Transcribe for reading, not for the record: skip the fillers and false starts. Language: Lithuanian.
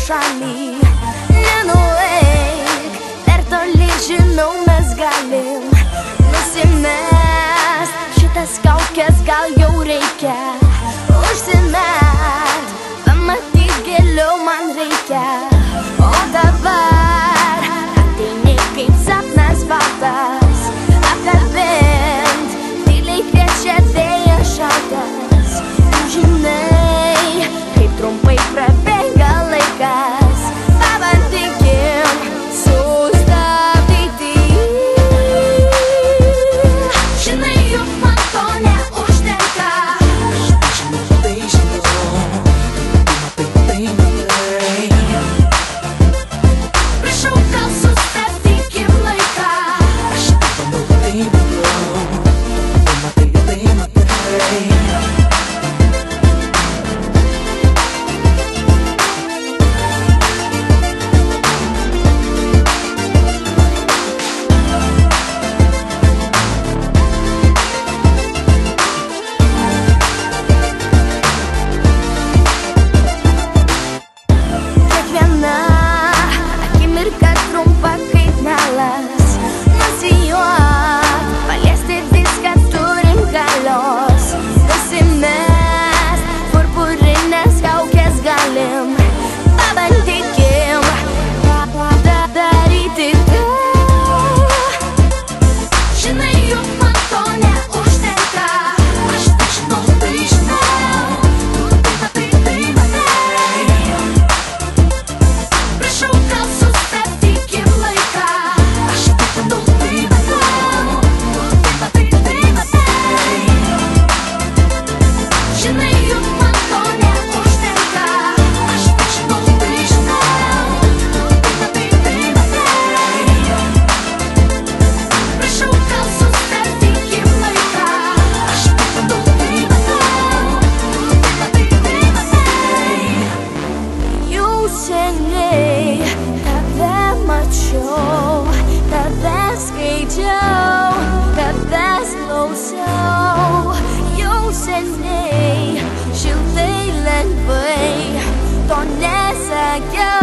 šalį. Nenueik, per toli žinau mes galim nusimest šitas kaukes, gal jau reikia užsimerkt, pamatyt giliau man reikia. O dabar ateini kaip sapnas baltas, apkabint, tyliai kviečia vėjas šaltas. Žinai, kaip trumpai prabėga laikas, pabandykim sustabdyti. Žinai, juk man to neužtenka. Prašau, gal sustabdykim laiką. Seniai tave mačiau, tave skaičiau, tavęs klausiau. Jau seniai, šiltai lengvai to nesakiau.